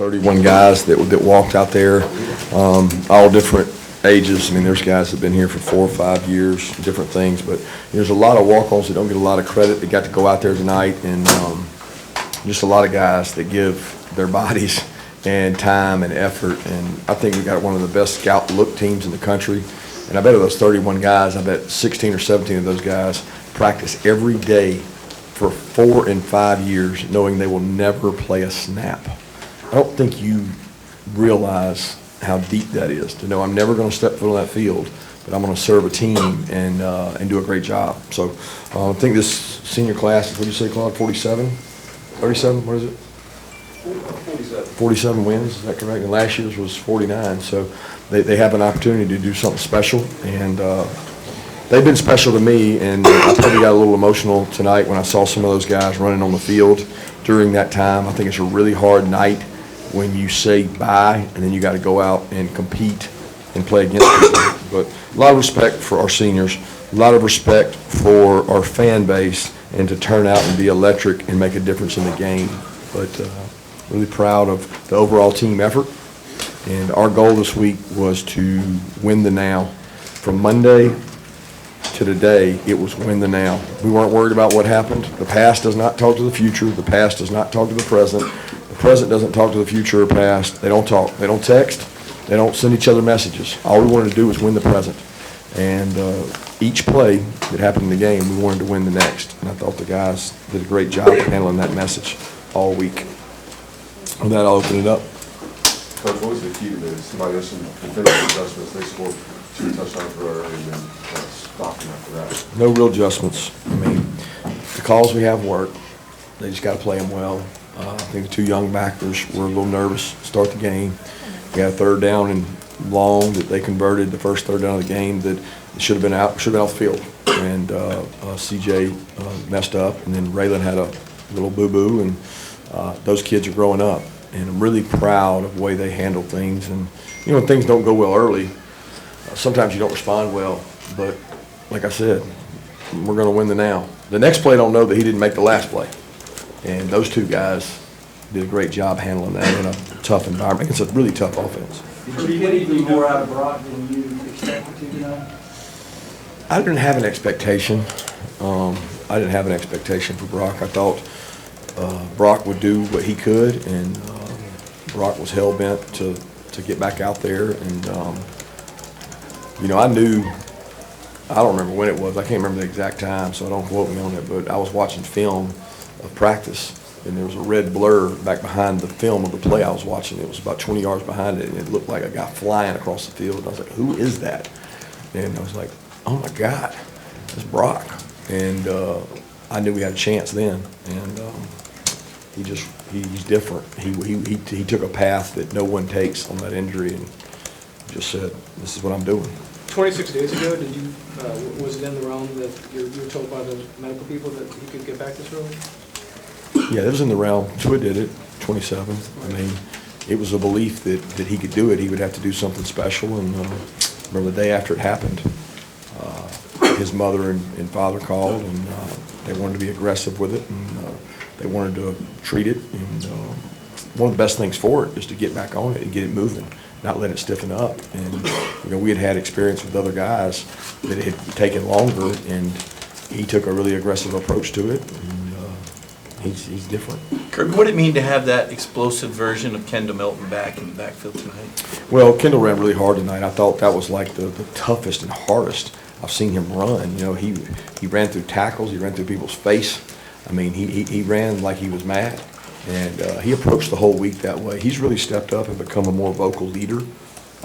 31 guys that walked out there, all different ages. I mean, there's guys that have been here for 4 or 5 years, different things, but there's a lot of walk-ons that don't get a lot of credit. They got to go out there tonight, and just a lot of guys that give their bodies and time and effort, and I think we got one of the best scout look teams in the country. And I bet of those 31 guys, I bet 16 or 17 of those guys practice every day for 4 and 5 years, knowing they will never play a snap. I don't think you realize how deep that is, to know I'm never going to step foot on that field, but I'm going to serve a team and do a great job. So I think this senior class is, what did you say, Claude, 47? 37, what is it? 47. 47 wins, is that correct? And last year's was 49, so they have an opportunity to do something special, and they've been special to me, and I probably got a little emotional tonight when I saw some of those guys running on the field during that time. I think it's a really hard night when you say bye and then you got to go out and compete and play against people. But a lot of respect for our seniors, a lot of respect for our fan base, and to turn out and be electric and make a difference in the game. But really proud of the overall team effort. And our goal this week was to win the now. From Monday to today, it was win the now. We weren't worried about what happened. The past does not talk to the future. The past does not talk to the present. The present doesn't talk to the future or past. They don't talk. They don't text. They don't send each other messages. All we wanted to do was win the present. And each play that happened in the game, we wanted to win the next. And I thought the guys did a great job of handling that message all week. With that, I'll open it up. Coach, what was the key to this? Somebody else in defensive adjustments, they scored 2 touchdowns early and then stopped them after that. No real adjustments. I mean, the calls we have work. They just got to play them well. I think the 2 young backers were a little nervous to start the game. We had a 3rd down and long that they converted, the first 3rd down of the game that should have been off the field. And CJ messed up, and then Raylan had a little boo-boo, and those kids are growing up. And I'm really proud of the way they handle things. And, you know, when things don't go well early, sometimes you don't respond well. But like I said, we're going to win the now. The next play don't know that he didn't make the last play. And those 2 guys did a great job handling that in a tough environment. It's a really tough offense. Did you get anything more out of Brock than you expected to tonight? I didn't have an expectation. I didn't have an expectation for Brock. I thought Brock would do what he could, and Brock was hell-bent to get back out there. And, you know, I don't remember when it was. I can't remember the exact time, so don't quote me on it, but I was watching film of practice, and there was a red blur back behind the film of the play I was watching. It was about 20 yards behind it, and it looked like a guy flying across the field. And I was like, who is that? And I was like, oh, my God, it's Brock. And I knew we had a chance then. And he's different. He took a path that no one takes on that injury and just said, this is what I'm doing. 26 days ago, did you was it in the realm that you were told by the medical people that he could get back this early? Yeah, it was in the realm. Tua did it, 27. I mean, it was a belief that he could do it. He would have to do something special. And remember the day after it happened, his mother and father called, and they wanted to be aggressive with it, and they wanted to treat it. And one of the best things for it is to get back on it and get it moving, not let it stiffen up. And you know, we had experience with other guys that it had taken longer, and he took a really aggressive approach to it. And he's different. Kirby, what did it mean to have that explosive version of Kendall Milton back in the backfield tonight? Well, Kendall ran really hard tonight. I thought that was like the toughest and hardest I've seen him run. You know, he ran through tackles. He ran through people's face. I mean, he ran like he was mad. And he approached the whole week that way. He's really stepped up and become a more vocal leader.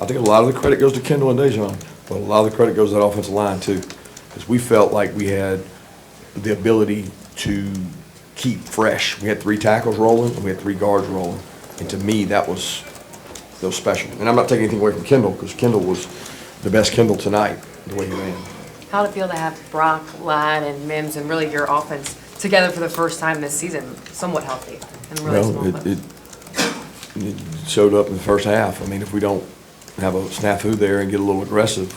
I think a lot of the credit goes to Kendall and Dejon, but a lot of the credit goes to that offensive line too, because we felt like we had the ability to keep fresh. We had 3 tackles rolling, and we had 3 guards rolling. And to me, that was special. And I'm not taking anything away from Kendall, because Kendall was the best Kendall tonight, the way he ran. How did it feel to have Brock, Lyon, and Mims, and really your offense together for the first time this season, somewhat healthy and really small? It showed up in the first half. I mean, if we don't have a snafu there and get a little aggressive,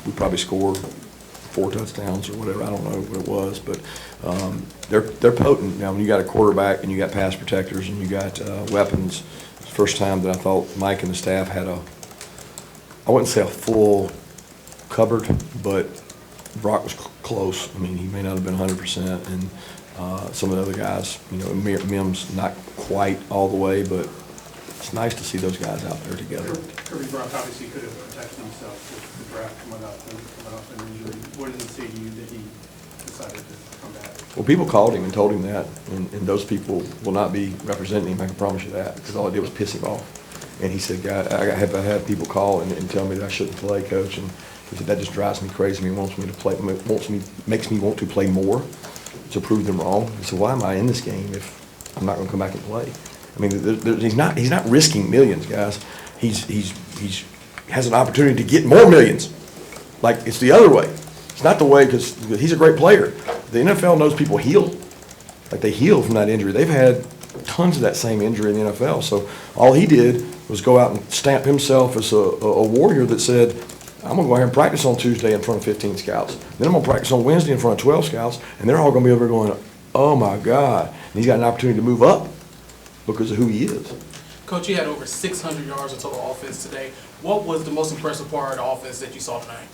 we probably score 4 touchdowns or whatever. I don't know what it was, but they're potent. Now, when you got a quarterback and you got pass protectors and you got weapons, first time that I thought Mike and the staff had I wouldn't say a full cupboard, but Brock was close. I mean, he may not have been 100%, and some of the other guys, Mims not quite all the way, but it's nice to see those guys out there together. Kirby Brock obviously could have protected himself with the draft coming off an injury. What does it say to you that he decided to come back? Well, people called him and told him that, and those people will not be representing him, I can promise you that, because all I did was piss him off. And he said, "God, I have had people call and tell me that I shouldn't play, Coach," and he said, "That just drives me crazy. He wants me to play, makes me want to play more to prove them wrong." He said, "Why am I in this game if I'm not going to come back and play?" I mean, he's not risking millions, guys. He's has an opportunity to get more millions. Like, it's the other way. It's not the way, because he's a great player. The NFL knows people heal. Like, they heal from that injury. They've had tons of that same injury in the NFL. So all he did was go out and stamp himself as a warrior that said, "I'm going to go ahead and practice on Tuesday in front of 15 scouts. Then I'm going to practice on Wednesday in front of 12 scouts, and they're all going to be over going, oh, my God." And he's got an opportunity to move up because of who he is. Coach, you had over 600 yards of total offense today. What was the most impressive part of the offense that you saw tonight?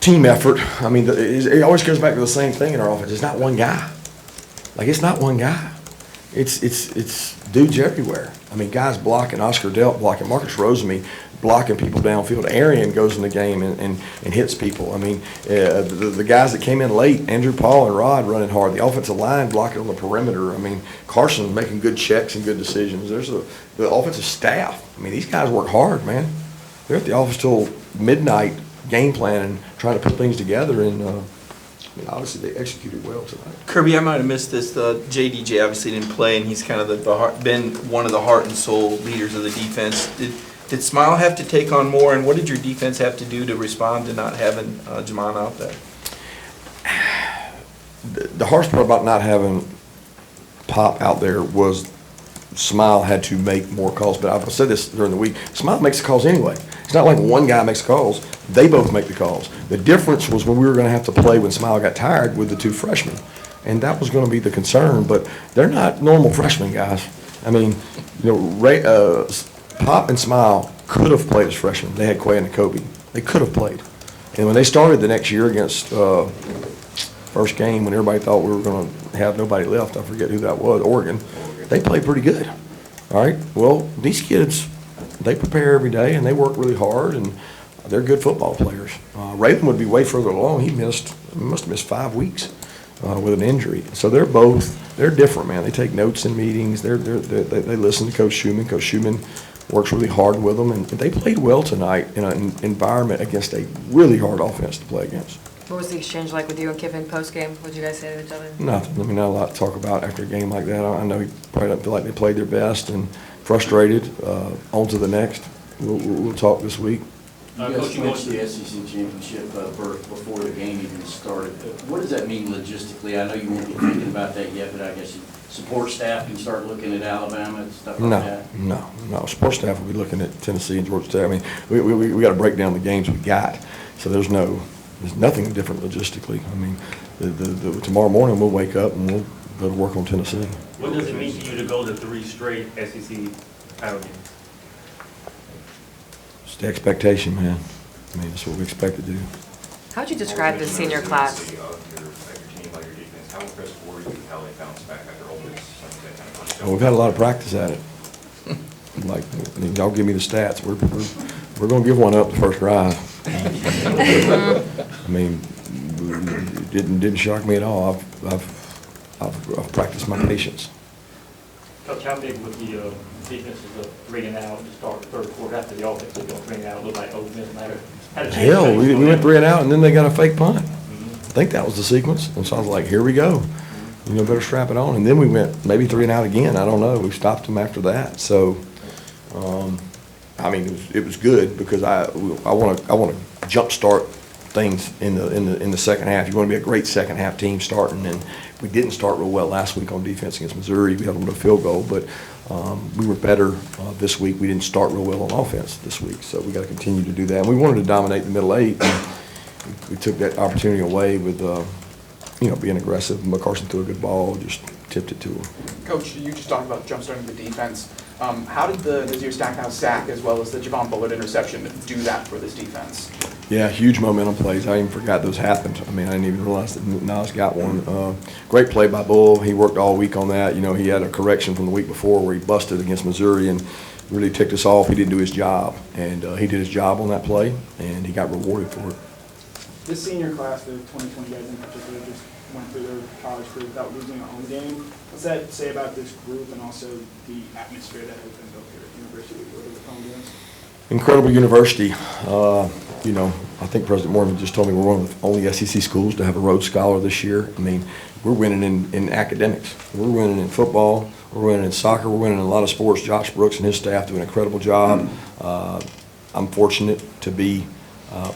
Team effort. I mean, it always goes back to the same thing in our offense. It's not one guy. Like, it's not one guy. It's dudes everywhere. I mean, guys blocking, Oscar Delp blocking, Marcus Rosemy blocking people downfield. Arian goes in the game and hits people. I mean, the guys that came in late, Andrew Paul and Rod running hard. The offensive line blocking on the perimeter. I mean, Carson making good checks and good decisions. There's the offensive staff. I mean, these guys work hard, man. They're at the office till midnight game planning, trying to put things together, and obviously they executed well tonight. Kirby, I might have missed this. JDJ obviously didn't play, and he's kind of been one of the heart and soul leaders of the defense. Did Smile have to take on more, and what did your defense have to do to respond to not having Jamon out there? The hardest part about not having Pop out there was Smile had to make more calls. But I've said this during the week, Smile makes the calls anyway. It's not like one guy makes the calls. They both make the calls. The difference was when we were going to have to play when Smile got tired with the two freshmen. And that was going to be the concern. But they're not normal freshmen, guys. I mean, Pop and Smile could have played as freshmen. They had Quay and Kobe. They could have played. And when they started the next year against first game, when everybody thought we were going to have nobody left, I forget who that was, Oregon, they played pretty good. All right? Well, these kids, they prepare every day, and they work really hard, and they're good football players. Raven would be way further along. He must have missed 5 weeks with an injury. So they're different, man. They take notes in meetings. They listen to Coach Schumann. Coach Schumann works really hard with them, and they played well tonight in an environment against a really hard offense to play against. What was the exchange like with you and Kiffin post-game? What did you guys say to each other? Nothing. I mean, not a lot to talk about after a game like that. I know he probably doesn't feel like they played their best and frustrated. On to the next. We'll talk this week. You guys mentioned the SEC championship berth before the game even started. What does that mean logistically? I know you won't be thinking about that yet, but I guess support staff can start looking at Alabama and stuff like that? No. Support staff will be looking at Tennessee and Georgia State. I mean, we got to break down the games we got. So there's nothing different logistically. I mean, tomorrow morning we'll wake up and we'll go to work on Tennessee. What does it mean to you to go to 3 straight SEC title games? It's the expectation, man. I mean, that's what we expect to do. How'd you describe the senior class? Of your team, like your defense, how impressed were you with how they bounced back after Ole Miss? Well, we've had a lot of practice at it. Like, y'all give me the stats. We're going to give one up the first drive. I mean, it didn't shock me at all. I've practiced my patience. Coach, how big would the defense is bringing out to start the third quarter after the offense was going to bring out? Look like Ole Miss matter. Hell, we went 3 and out, and then they got a fake punt. I think that was the sequence. And so I was like, here we go. Better strap it on. And then we went maybe 3 and out again. I don't know. We stopped them after that. So, I mean, it was good because I want to jumpstart things in the second half. You want to be a great second half team starting, and we didn't start real well last week on defense against Missouri. We had a little field goal, but we were better this week. We didn't start real well on offense this week, so we got to continue to do that. And we wanted to dominate the middle 8. And we took that opportunity away with being aggressive. McCarson threw a good ball, just tipped it to him. Coach, you just talked about jumpstarting the defense. How did the Nazir Stackhouse sack as well as the Javon Bullard interception do that for this defense? Yeah, huge momentum plays. I even forgot those happened. I mean, I didn't even realize that Nas got one. Great play by Bull. He worked all week on that. You know, he had a correction from the week before where he busted against Missouri and really ticked us off. He didn't do his job, and he did his job on that play, and he got rewarded for it. This senior class, the 2020 guys in particular, just went through their college career without losing a home game. What's that say about this group and also the atmosphere that has been built here at the University with home games? Incredible university. You know, I think President Morgan just told me we're one of the only SEC schools to have a Rhodes Scholar this year. I mean, we're winning in academics. We're winning in football. We're winning in soccer. We're winning in a lot of sports. Josh Brooks and his staff do an incredible job. I'm fortunate to be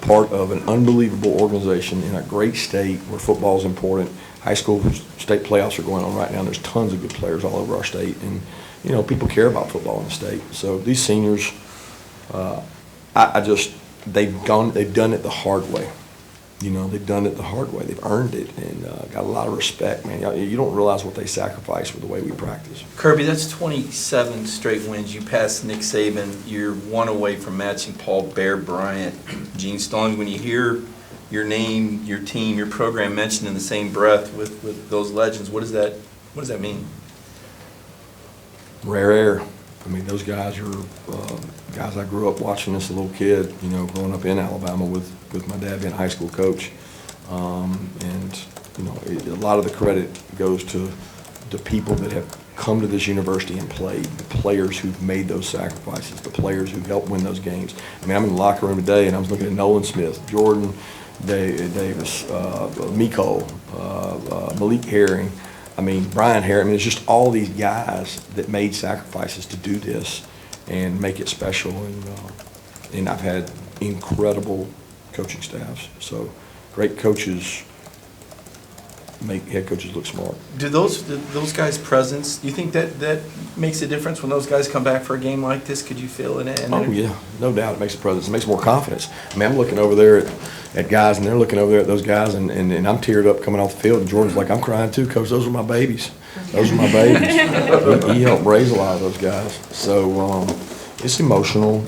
part of an unbelievable organization in a great state where football is important. High school state playoffs are going on right now. There's tons of good players all over our state, and you know, people care about football in the state. So these seniors, they've done it the hard way. You know, they've done it the hard way. They've earned it and got a lot of respect, man. You don't realize what they sacrifice with the way we practice. Kirby, that's 27 straight wins. You passed Nick Saban. You're one away from matching Paul Bear Bryant, Gene Stallings. When you hear your name, your team, your program mentioned in the same breath with those legends, what does that mean? Rare air. I mean, those guys are guys I grew up watching as a little kid, you know, growing up in Alabama with my dad being a high school coach. And, you know, a lot of the credit goes to the people that have come to this university and played, the players who've made those sacrifices, the players who helped win those games. I mean, I'm in the locker room today, and I was looking at Nolan Smith, Jordan Davis, Miko, Malik Herring. I mean, Brian Harris. I mean, it's just all these guys that made sacrifices to do this and make it special. And I've had incredible coaching staffs. So great coaches make head coaches look smart. Do those guys' presence, do you think that makes a difference when those guys come back for a game like this? Could you feel it? Oh, yeah. No doubt it makes a presence. It makes more confidence. I mean, I'm looking over there at guys, and they're looking over there at those guys, and I'm teared up coming off the field, and Jordan's like, I'm crying too, Coach. Those are my babies. Those are my babies. He helped raise a lot of those guys. So it's emotional.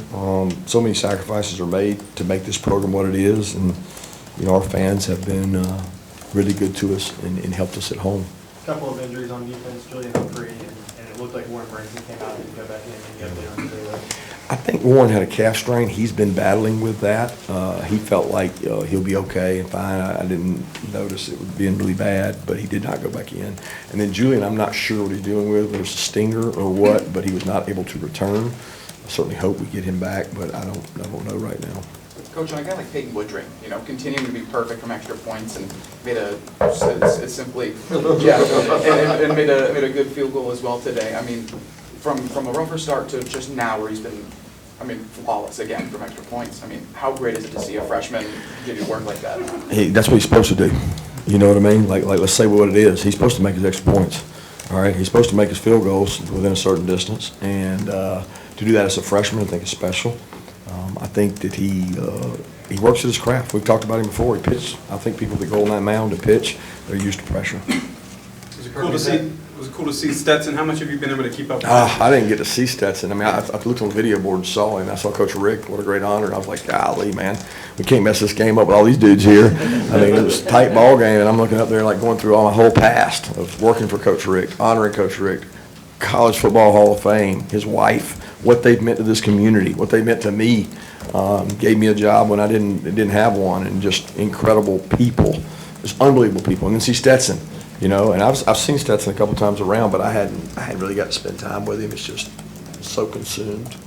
So many sacrifices are made to make this program what it is, and, you know, our fans have been really good to us and helped us at home. A couple of injuries on defense, Julian Humphrey, and it looked like Warren Branson came out and go back in and get there on the I think Warren had a calf strain. He's been battling with that. He felt like he'll be okay and fine. I didn't notice it was being really bad, but he did not go back in. And then Julian, I'm not sure what he's doing with, whether it's a stinger or what, but he was not able to return. I certainly hope we get him back, but I don't know right now. Coach, on a guy like Peyton Woodring, you know, continuing to be perfect from extra points and made and made a good field goal as well today. I mean, from a rougher start to just now where he's been, I mean, flawless again from extra points. I mean, how great is it to see a freshman give you work like that? Hey, that's what he's supposed to do. You know what I mean? Like let's say what it is. He's supposed to make his extra points. All right, he's supposed to make his field goals within a certain distance, and to do that as a freshman, I think is special. I think that he works at his craft. We've talked about him before. He pitched. I think people that go on that mound to pitch, they're used to pressure. Was it cool to see Stetson? How much have you been able to keep up with? I didn't get to see Stetson. I mean, I looked on the video board and saw him. I saw Coach Rick. What a great honor. And I was like, golly, man, we can't mess this game up with all these dudes here. I mean, it was a tight ball game, and I'm looking up there like going through all my whole past of working for Coach Rick, honoring Coach Rick, College Football Hall of Fame, his wife, what they've meant to this community, what they meant to me. Gave me a job when I didn't have one, and just incredible people, just unbelievable people. And then see Stetson, you know, and I've seen Stetson a couple times around, but I hadn't really got to spend time with him. It's just so consumed.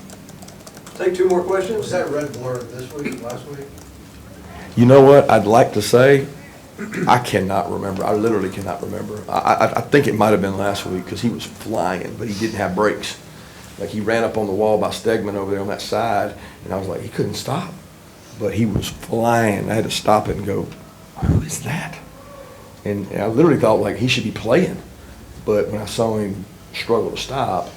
Take two more questions. Was that red blur this week, last week? You know what? I'd like to say I cannot remember. I literally cannot remember. I think it might have been last week because he was flying, but he didn't have brakes. Like he ran up on the wall by Stegman over there on that side, and I was like, he couldn't stop. But he was flying. I had to stop it and go, who is that? And I literally thought like he should be playing. But when I saw him struggle to stop,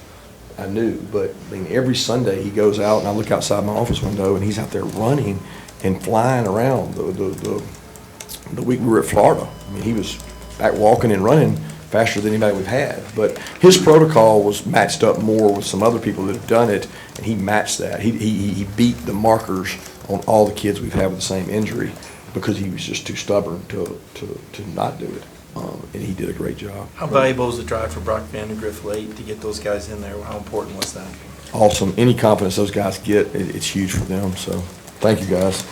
I knew. But I mean, every Sunday he goes out, and I look outside my office window, and he's out there running and flying around. The week we were at Florida, I mean, he was back walking and running faster than anybody we've had. But his protocol was matched up more with some other people that have done it, and he matched that. He beat the markers on all the kids we've had with the same injury because he was just too stubborn to not do it. And he did a great job. How valuable was the drive for Brock Vandegrift late to get those guys in there? How important was that? Awesome. Any confidence those guys get, it's huge for them. So thank you, guys.